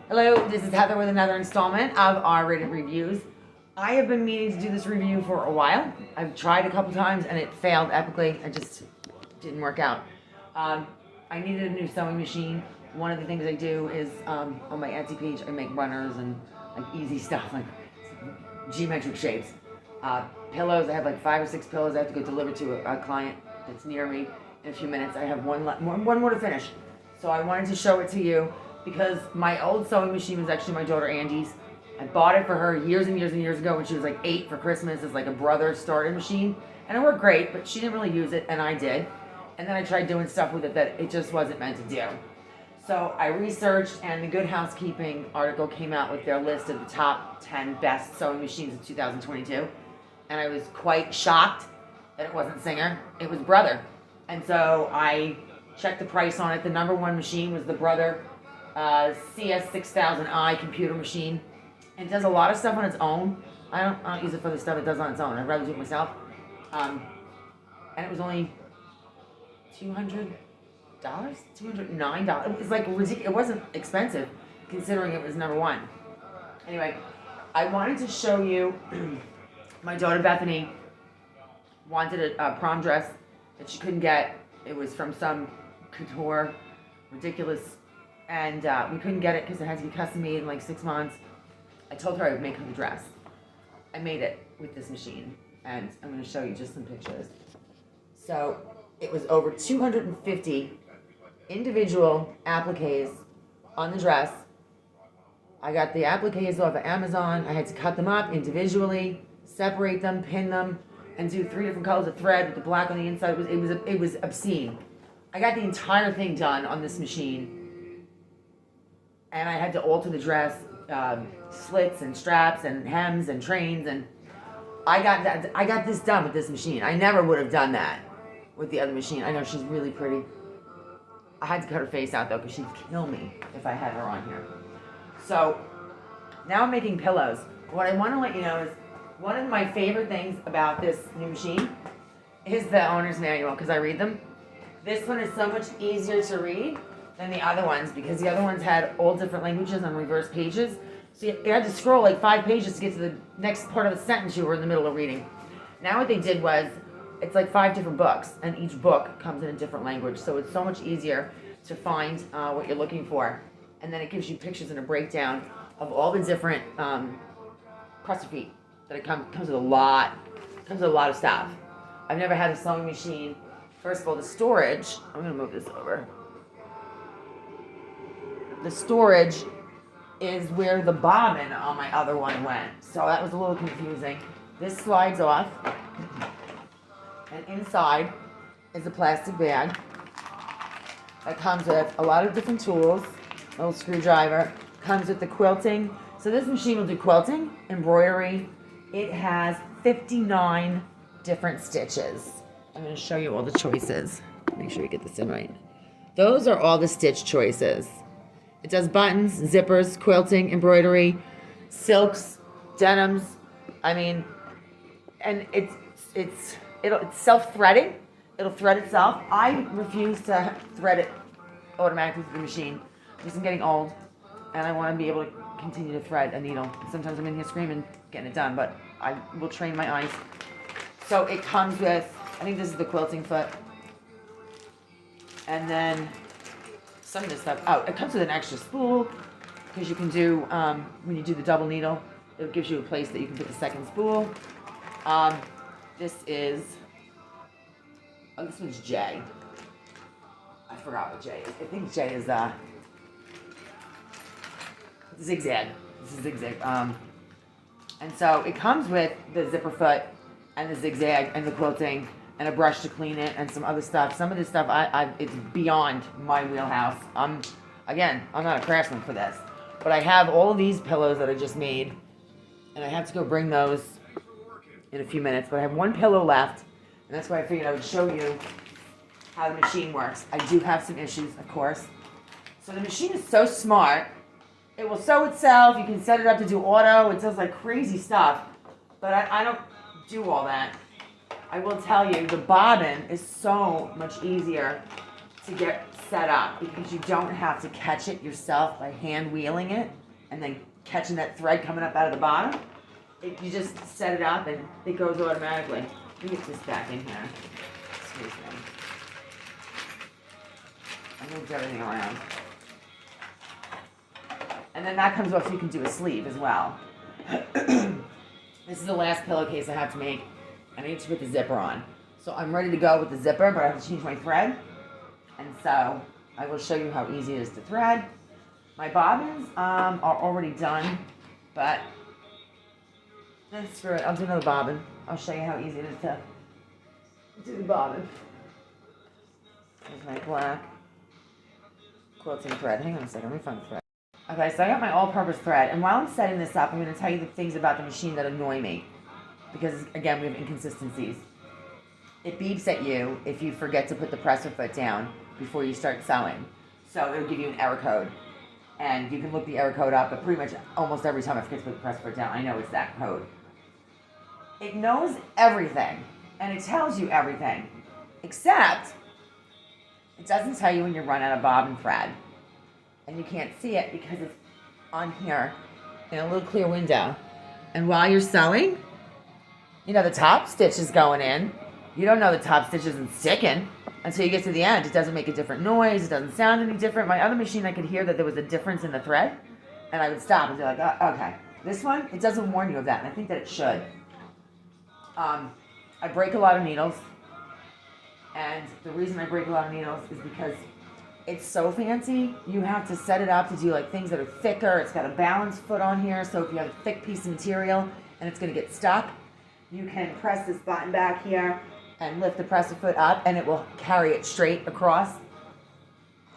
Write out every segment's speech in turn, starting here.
Hello, this is Heather with another installment of RRatedReviews. I have been meaning to do this review for a while. I've tried a couple times and it failed epically. It just didn't work out. I needed a new sewing machine. One of the things I do is on my Etsy page, I make runners and like easy stuff, like geometric shapes. Pillows, I have like 5 or 6 pillows I have to go deliver to a client that's near me in a few minutes. I have one more to finish. So I wanted to show it to you because my old sewing machine was actually my daughter Andy's. I bought it for her years and years and years ago when she was like 8 for Christmas as like a brother started machine. And it worked great, but she didn't really use it, and I did. And then I tried doing stuff with it that it just wasn't meant to do. So I researched, and the Good Housekeeping article came out with their list of the top 10 best sewing machines of 2022. And I was quite shocked that it wasn't Singer, it was Brother. And so I checked the price on it. The number one machine was the Brother cs6000i computer machine. It does a lot of stuff on its own. I don't use it for the stuff it does on its own. I'd rather do it myself. And it was only $200, $209. It was like ridiculous. It wasn't expensive considering it was number one. Anyway, I wanted to show you. My daughter Bethany wanted a prom dress that she couldn't get. It was from some couture, ridiculous, and we couldn't get it because it had to be custom made in like 6 months. I told her I would make her the dress. I made it with this machine, and I'm going to show you just some pictures. So it was over 250 individual appliques on the dress. I got the appliques off of Amazon. I had to cut them up individually, separate them, pin them, and do 3 different colors of thread with the black on the inside. It was obscene. I got the entire thing done on this machine, and I had to alter the dress, slits and straps and hems and trains, and I got this done with this machine. I never would have done that with the other machine. I know she's really pretty. I had to cut her face out though because she'd kill me if I had her on here. So now I'm making pillows. What I want to let you know is one of my favorite things about this new machine is the owner's manual, because I read them. This one is so much easier to read than the other ones because the other ones had all different languages on reverse pages. So you had to scroll like 5 pages to get to the next part of the sentence you were in the middle of reading. Now what they did was, it's like 5 different books, and each book comes in a different language. So it's so much easier to find what you're looking for. And then it gives you pictures and a breakdown of all the different cross your feet. That it comes with a lot of stuff. I've never had a sewing machine. First of all, the storage, I'm gonna move this over. The storage is where the bobbin on my other one went. So that was a little confusing. This slides off, and inside is a plastic bag that comes with a lot of different tools, a little screwdriver, comes with the quilting. So this machine will do quilting, embroidery. It has 59 different stitches. I'm going to show you all the choices. Make sure you get this in right. Those are all the stitch choices. It does buttons, zippers, quilting, embroidery, silks, denims. I mean, and it's self-threading. It'll thread itself. I refuse to thread it automatically through the machine because I'm getting old and I want to be able to continue to thread a needle. Sometimes I'm in here screaming, getting it done, but I will train my eyes. So it comes with, I think this is the quilting foot. And then some of this stuff, it comes with an extra spool because you can do, when you do the double needle, it gives you a place that you can put the second spool. This is, this one's J. I forgot what J is. I think J is zigzag. This is zigzag. And so it comes with the zipper foot and the zigzag and the quilting and a brush to clean it and some other stuff. Some of this stuff, it's beyond my wheelhouse. I'm not a craftsman for this. But I have all of these pillows that I just made, and I have to go bring those in a few minutes. But I have one pillow left, and that's why I figured I would show you how the machine works. I do have some issues, of course. So the machine is so smart. It will sew itself. You can set it up to do auto. It does like crazy stuff. But I don't do all that. I will tell you, the bobbin is so much easier to get set up because you don't have to catch it yourself by hand wheeling it and then catching that thread coming up out of the bottom. You just set it up and it goes automatically. Let me get this back in here. Excuse me. I moved everything around. And then that comes off so you can do a sleeve as well. This is the last pillowcase I have to make. I need to put the zipper on. So I'm ready to go with the zipper, but I have to change my thread. And so I will show you how easy it is to thread. My bobbins are already done, but screw it. I'll do another bobbin. I'll show you how easy it is to do the bobbin. Here's my black quilting thread. Hang on a second, let me find the thread. Okay, so I got my all-purpose thread, and while I'm setting this up, I'm going to tell you the things about the machine that annoy me. Because, again, we have inconsistencies. It beeps at you if you forget to put the presser foot down before you start sewing. So it'll give you an error code. And you can look the error code up, but pretty much almost every time I forget to put the presser foot down, I know it's that code. It knows everything, and it tells you everything, except it doesn't tell you when you run out of bobbin thread. And you can't see it because it's on here in a little clear window. And while you're sewing, you know the top stitch is going in. You don't know the top stitch isn't sticking until you get to the end. It doesn't make a different noise. It doesn't sound any different. My other machine, I could hear that there was a difference in the thread, and I would stop and be like, oh, okay. This one, it doesn't warn you of that, and I think that it should. I break a lot of needles, and the reason I break a lot of needles is because it's so fancy. You have to set it up to do like things that are thicker. It's got a balance foot on here, so if you have a thick piece of material and it's going to get stuck, you can press this button back here and lift the presser foot up, and it will carry it straight across.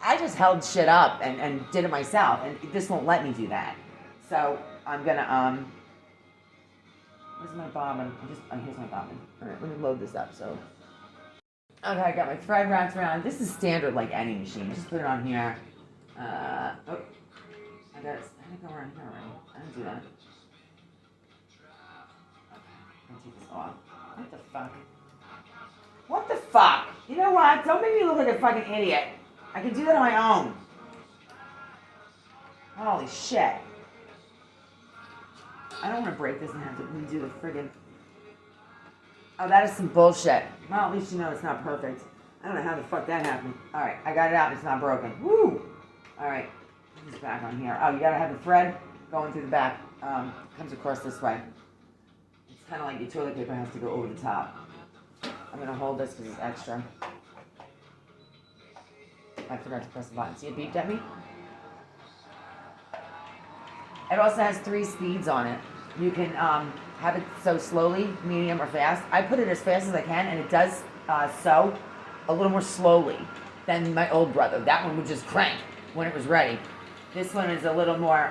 I just held shit up and did it myself, and this won't let me do that. So I'm gonna where's my bobbin? Here's my bobbin. All right, let me load this up. So. Okay, I got my thread wrapped around. This is standard like any machine. Just put it on here. I got it. I think go around here already. I didn't do that. Okay, I'm gonna take this off. What the fuck? What the fuck? You know what? Don't make me look like a fucking idiot. I can do that on my own. Holy shit. I don't want to break this and have to redo the friggin'. Oh, that is some bullshit. Well, at least you know it's not perfect. I don't know how the fuck that happened. Alright, I got it out. It's not broken. Woo! Alright, put this back on here. Oh, you gotta have the thread going through the back. Comes across this way. It's kind of like your toilet paper has to go over the top. I'm gonna hold this because it's extra. I forgot to press the button. See it beeped at me? It also has 3 speeds on it. You can have it sew slowly, medium, or fast. I put it as fast as I can, and it does sew a little more slowly than my old brother. That one would just crank when it was ready. This one is a little more,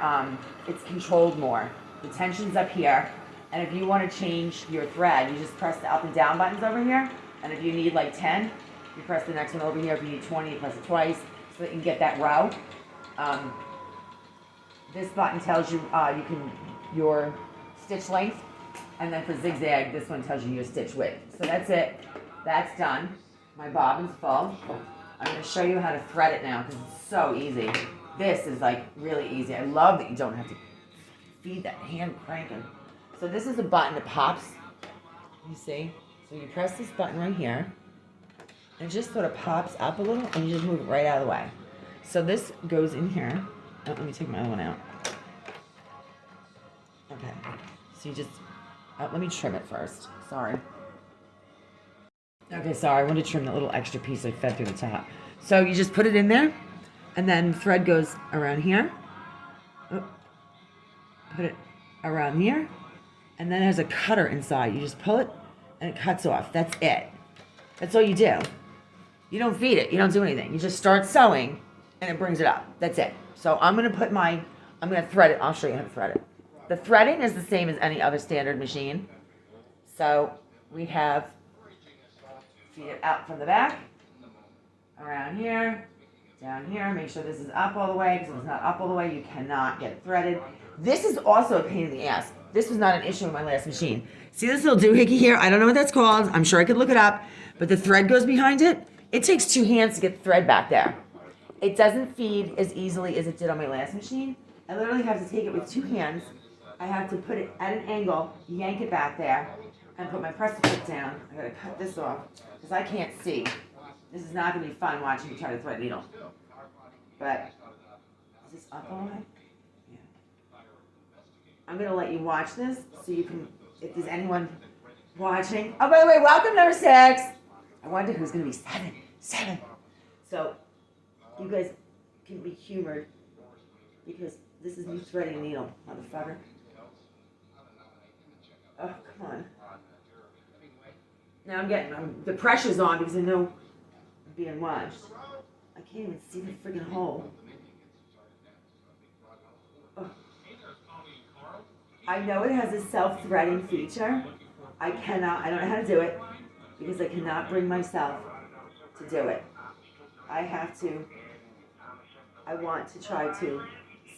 it's controlled more. The tension's up here, and if you want to change your thread, you just press the up and down buttons over here, and if you need like 10, you press the next one over here. If you need 20, you press it twice, so that you can get that row. This button tells you your stitch length, and then for zigzag, this one tells you your stitch width. So that's it. That's done. My bobbin's full. I'm going to show you how to thread it now because it's so easy. This is like really easy. I love that you don't have to feed that hand cranking. So this is a button that pops. You see? So you press this button right here, and it just sort of pops up a little, and you just move it right out of the way. So this goes in here. Oh, let me take my other one out. Okay. So you just, let me trim it first. Sorry. Okay, sorry. I wanted to trim that little extra piece I fed through the top. So you just put it in there, and then thread goes around here. Oh, put it around here, and then it has a cutter inside. You just pull it, and it cuts off. That's it. That's all you do. You don't feed it. You don't do anything. You just start sewing, and it brings it up. That's it. So I'm going to thread it. I'll show you how to thread it. The threading is the same as any other standard machine. So we have, feed it out from the back, around here, down here. Make sure this is up all the way, because if it's not up all the way, you cannot get it threaded. This is also a pain in the ass. This was not an issue in my last machine. See this little doohickey here? I don't know what that's called. I'm sure I could look it up. But the thread goes behind it. It takes 2 hands to get the thread back there. it doesn't feed as easily as it did on my last machine. I literally have to take it with 2 hands. I have to put it at an angle, yank it back there, and put my presser foot down. I gotta cut this off, because I can't see. This is not gonna be fun watching me try to thread needle. But, is this up all right? Yeah. I'm gonna let you watch this, so you can, if there's anyone watching. Oh, by the way, welcome number 6. I wonder who's gonna be 7. So, you guys can be humored, because this is me threading a needle, motherfucker. Oh, come on. Now the pressure's on because I know I'm being watched. I can't even see the friggin' hole. Oh. I know it has a self-threading feature. I don't know how to do it because I cannot bring myself to do it. I want to try to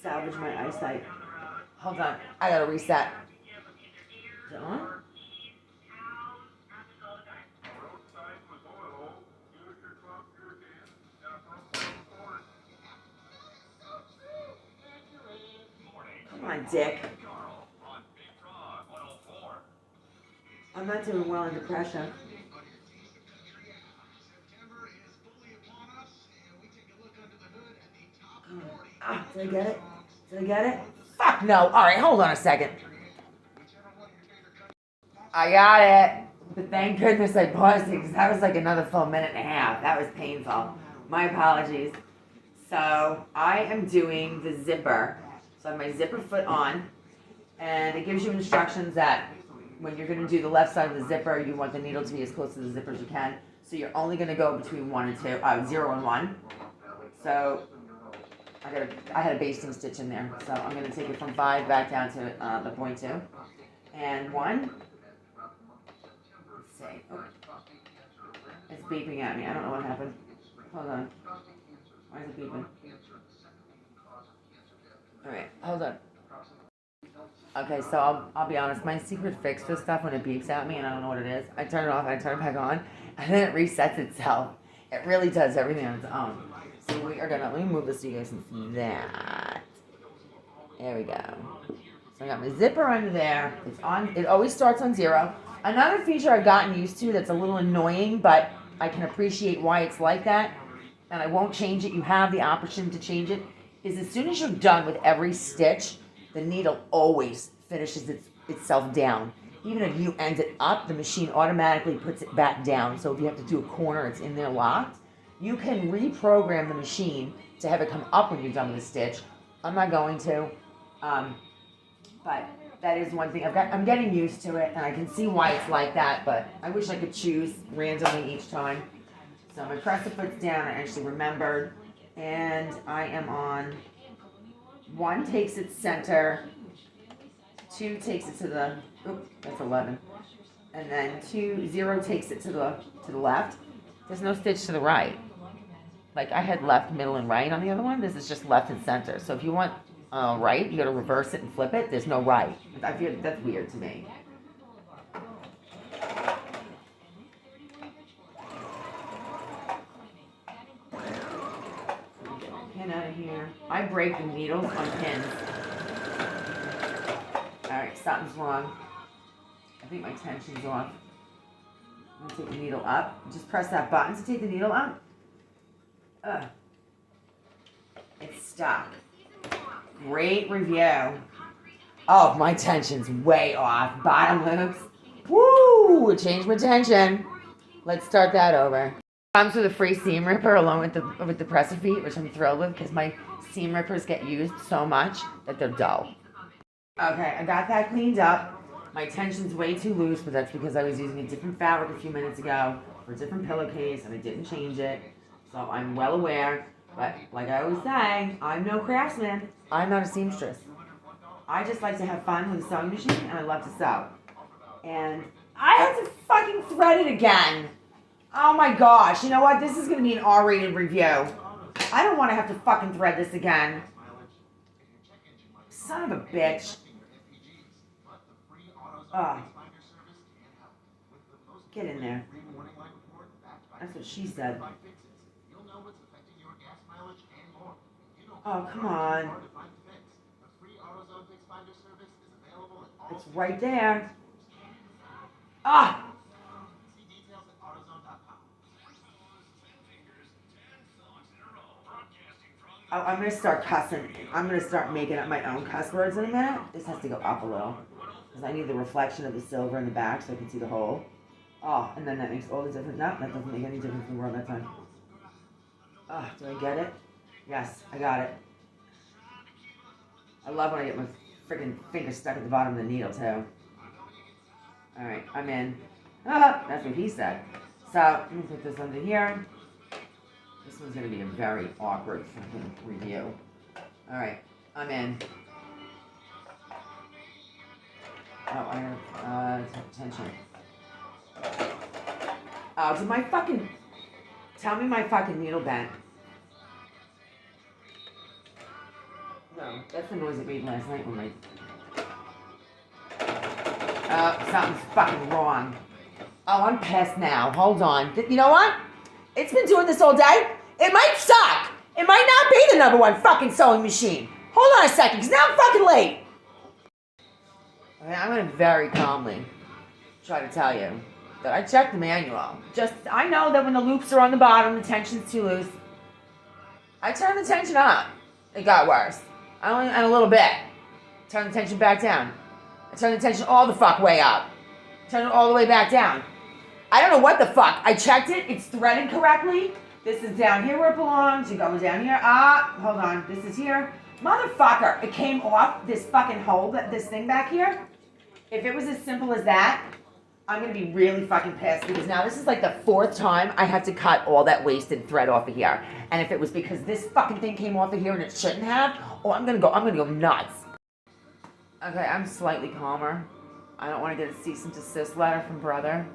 salvage my eyesight. Hold on, I gotta reset. Is it on? Come on, Dick. I'm not doing well under pressure. Did I get it? Did I get it? Fuck no. Alright, hold on a second. I got it. But thank goodness I paused it because that was like another full minute and a half. That was painful. My apologies. So I am doing the zipper. So I have my zipper foot on. And it gives you instructions that when you're going to do the left side of the zipper, you want the needle to be as close to the zipper as you can. So you're only going to go between 0 and 1. So I had a basting stitch in there. So I'm going to take it from 5 back down to the 0.2. And 1. Let's see. Oh. It's beeping at me. I don't know what happened. Hold on. Why is it beeping? Alright, hold on. Okay, so I'll be honest. My secret fix for stuff when it beeps at me and I don't know what it is, I turn it off, I turn it back on, and then it resets itself. It really does everything on its own. So we are gonna, let me move this so you guys can see that. There we go. So I got my zipper under there. It's on, it always starts on 0. Another feature I've gotten used to that's a little annoying, but I can appreciate why it's like that, and I won't change it. You have the option to change it, is as soon as you're done with every stitch, the needle always finishes itself down. Even if you end it up, the machine automatically puts it back down. So if you have to do a corner, it's in there locked. You can reprogram the machine to have it come up when you're done with the stitch. I'm not going to, but that is one thing. I'm getting used to it, and I can see why it's like that, but I wish I could choose randomly each time. So my presser foot's down, I actually remembered, and I am on 1 takes its center, 2 takes it to the, that's 11, and then 0 takes it to the left. There's no stitch to the right. Like I had left, middle, and right on the other one. This is just left and center. So if you want right, you got to reverse it and flip it. There's no right. I feel that's weird to me. Pin out of here. I break the needles on pins. Alright, something's wrong. I think my tension's off. I'm gonna take the needle up. Just press that button to take the needle up. Ugh. It's stuck. Great review. Oh, my tension's way off. Bottom loops. Woo! Changed my tension. Let's start that over. Comes with a free seam ripper along with the presser feet, which I'm thrilled with because my seam rippers get used so much that they're dull. Okay, I got that cleaned up. My tension's way too loose, but that's because I was using a different fabric a few minutes ago for a different pillowcase, and I didn't change it. So I'm well aware, but like I always say, I'm no craftsman. I'm not a seamstress. I just like to have fun with a sewing machine, and I love to sew. And I have to fucking thread it again. Oh my gosh, you know what? This is going to be an R-rated review. I don't want to have to fucking thread this again. Son of a bitch. Oh. Get in there. That's what she said. Oh, come on. It's right there. Ah! Oh, I'm going to start cussing. I'm going to start making up my own cuss words in a minute. This has to go up a little. Because I need the reflection of the silver in the back so I can see the hole. Oh, and then that makes all the difference. No, that doesn't make any difference in the world that time. Oh, do I get it? Yes, I got it. I love when I get my freaking finger stuck at the bottom of the needle, too. Alright, I'm in. Ah, that's what he said. So, let me put this under here. This one's going to be a very awkward fucking review. Alright, I'm in. Oh, I have tension. Oh, did my fucking... Tell me my fucking needle bent. No, that's the noise it made last night when my... something's fucking wrong. Oh, I'm pissed now. Hold on. You know what? It's been doing this all day. It might suck. It might not be the number one fucking sewing machine. Hold on a second, because now I'm fucking late. Okay, I'm going to very calmly try to tell you that I checked the manual. I know that when the loops are on the bottom, the tension's too loose. I turned the tension up. It got worse. And a little bit. Turn the tension back down. I turned the tension all the fuck way up. Turn it all the way back down. I don't know what the fuck. I checked it. It's threaded correctly. This is down here where it belongs. You're going down here. Hold on. This is here. Motherfucker. It came off this fucking hole, this thing back here. If it was as simple as that, I'm going to be really fucking pissed because now this is like the 4th time I have to cut all that wasted thread off of here. And if it was because this fucking thing came off of here and it shouldn't have, I'm going to go nuts. Okay, I'm slightly calmer. I don't want to get a cease and desist letter from brother.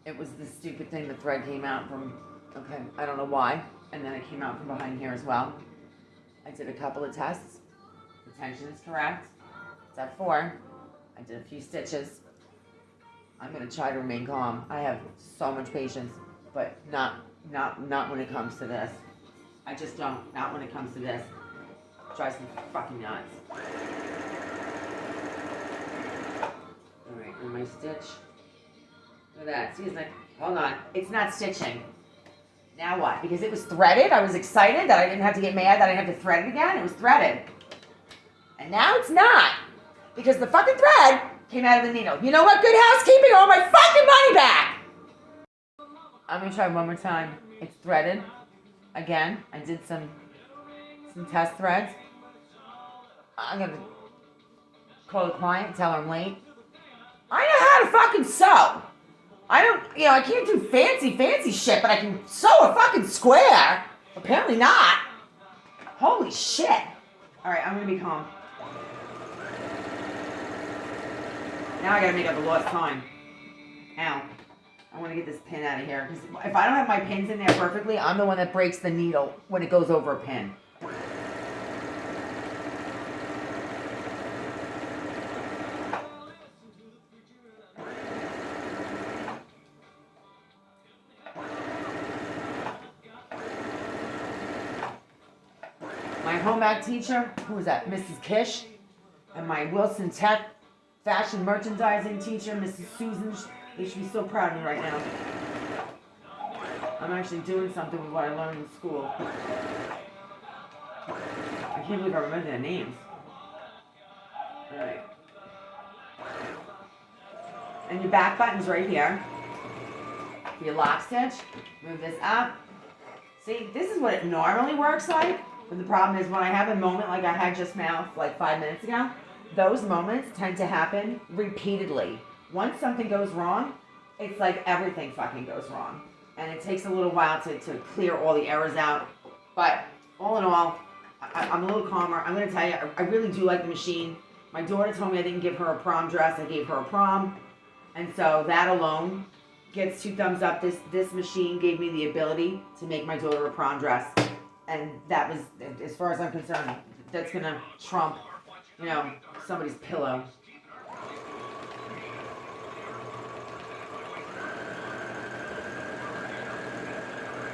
It was the stupid thing the thread came out from, okay, I don't know why. And then it came out from behind here as well. I did a couple of tests. The tension is correct. It's at 4. I did a few stitches. I'm going to try to remain calm. I have so much patience, but not when it comes to this. I just don't. Not when it comes to this. It drives me fucking nuts. Alright, and my stitch. Look at that. See, it's like, hold on. It's not stitching. Now what? Because it was threaded, I was excited that I didn't have to get mad that I didn't have to thread it again. It was threaded. And now it's not. Because the fucking thread came out of the needle. You know what? Good housekeeping, I want my fucking money back! I'm going to try one more time. It's threaded. Again, I did some test threads. I'm going to call the client, tell her I'm late. I know how to fucking sew. I can't do fancy shit, but I can sew a fucking square. Apparently not. Holy shit. Alright, I'm going to be calm. Now I gotta make up the lost time. Ow. I want to get this pin out of here. Because if I don't have my pins in there perfectly, I'm the one that breaks the needle when it goes over a pin. My home ec teacher, who was that? Mrs. Kish. And my Wilson Tech fashion merchandising teacher, Mrs. Susan. They should be so proud of me right now. I'm actually doing something with what I learned in school. I can't believe I remember their names. Alright. And your back button's right here. For your lock stitch. Move this up. See, this is what it normally works like. But the problem is when I have a moment like I had just now, like 5 minutes ago, those moments tend to happen repeatedly. Once something goes wrong, it's like everything fucking goes wrong. And it takes a little while to clear all the errors out. But all in all, I'm a little calmer. I'm going to tell you, I really do like the machine. My daughter told me I didn't give her a prom dress. I gave her a prom. And so that alone gets 2 thumbs up. This machine gave me the ability to make my daughter a prom dress. And that was, as far as I'm concerned, that's going to trump, somebody's pillow.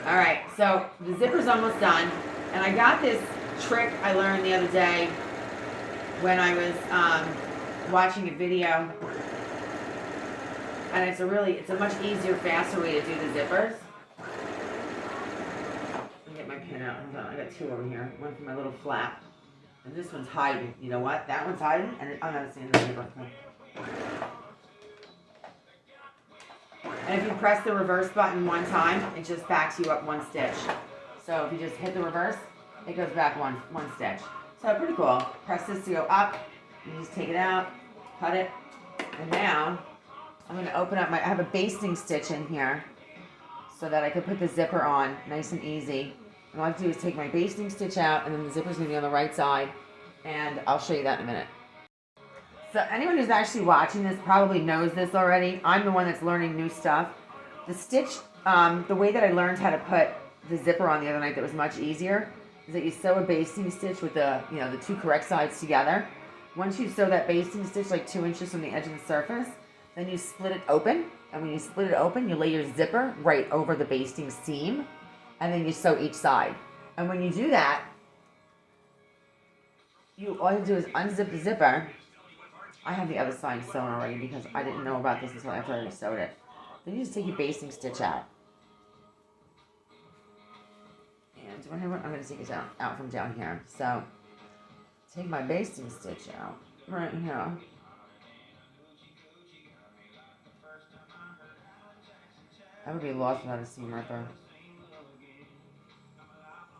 Alright, so the zipper's almost done. And I got this trick I learned the other day when I was watching a video, and it's a much easier, faster way to do the zippers. Let me get my pin out. Hold on, I got two over here. One for my little flap, and this one's hiding. You know what? That one's hiding, and I'm not seeing the zipper. And if you press the reverse button one time, it just backs you up one stitch. So if you just hit the reverse, it goes back one stitch. So pretty cool. Press this to go up. You just take it out, cut it, and now I'm going to open up I have a basting stitch in here so that I can put the zipper on nice and easy. And all I have to do is take my basting stitch out, and then the zipper's going to be on the right side, and I'll show you that in a minute. So anyone who's actually watching this probably knows this already. I'm the one that's learning new stuff. The stitch, the way that I learned how to put the zipper on the other night that was much easier is that you sew a basting stitch with the two correct sides together. Once you sew that basting stitch like 2 inches from the edge of the surface, then you split it open. And when you split it open, you lay your zipper right over the basting seam, and then you sew each side. And when you do that, all you do is unzip the zipper. I have the other side sewn already because I didn't know about this until after I already sewed it. Then you just take your basting stitch out. And I'm going to take it out from down here. So, take my basting stitch out right here. I would be lost without a seam ripper.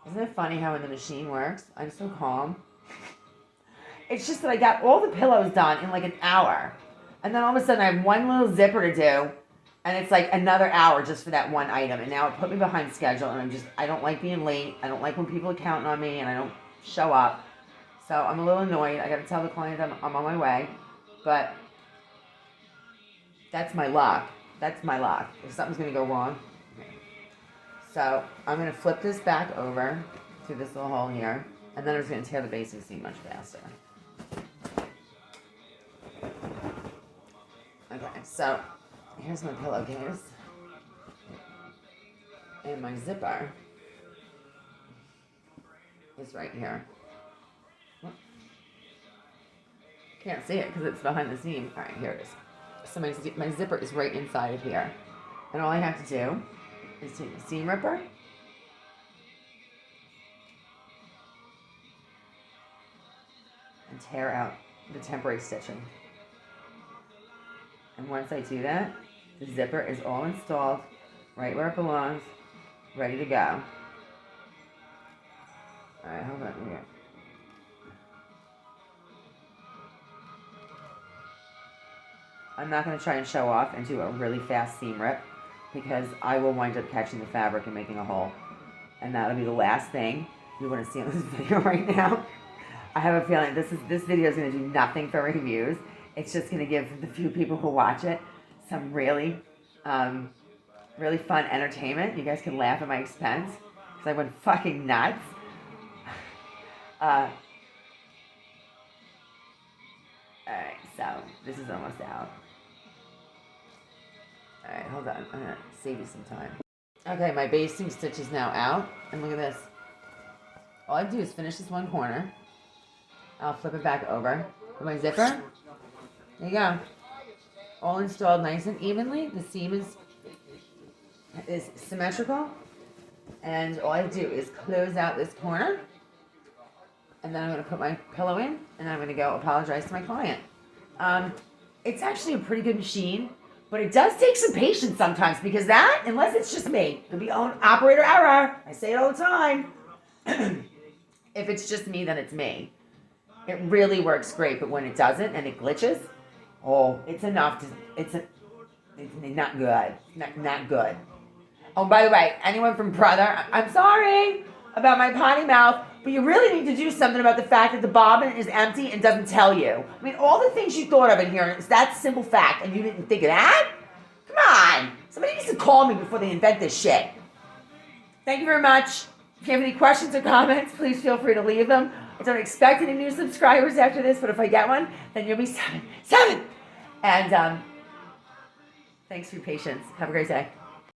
Isn't it funny how when the machine works, I'm so calm? It's just that I got all the pillows done in like an hour. And then all of a sudden I have one little zipper to do. And it's like another hour just for that one item. And now it put me behind schedule. And I don't like being late. I don't like when people are counting on me and I don't show up. So I'm a little annoyed. I got to tell the client I'm on my way. But that's my luck. That's my luck. If something's going to go wrong. Okay. So I'm going to flip this back over through this little hole here. And then I'm just going to tear the basting seam much faster. Okay, so here's my pillowcase and my zipper is right here. Can't see it because it's behind the seam. All right, here it is. So my zipper is right inside of here, and all I have to do is take the seam ripper and tear out the temporary stitching. And once I do that, the zipper is all installed, right where it belongs, ready to go. Alright, hold on here. I'm not going to try and show off and do a really fast seam rip because I will wind up catching the fabric and making a hole. And that'll be the last thing you want to see on this video right now. I have a feeling this video is going to do nothing for reviews. It's just going to give the few people who watch it some really fun entertainment. You guys can laugh at my expense because I went fucking nuts. Alright, so this is almost out. Alright, hold on. I'm going to save you some time. Okay, my basting stitch is now out. And look at this. All I do is finish this one corner. I'll flip it back over with my zipper. There you go. All installed nice and evenly. The seam is symmetrical. And all I do is close out this corner. And then I'm going to put my pillow in. And I'm going to go apologize to my client. It's actually a pretty good machine. But it does take some patience sometimes. Because that, unless it's just me, it'll be on operator error. I say it all the time. If it's just me, then it's me. It really works great. But when it doesn't and it glitches, it's enough to, it's not good. Not good. Oh, by the way, anyone from Brother, I'm sorry about my potty mouth, but you really need to do something about the fact that the bobbin is empty and doesn't tell you. I mean, all the things you thought of in here, it's that simple fact, and you didn't think of that? Come on. Somebody needs to call me before they invent this shit. Thank you very much. If you have any questions or comments, please feel free to leave them. I don't expect any new subscribers after this, but if I get one, then you'll be seven. And thanks for your patience. Have a great day.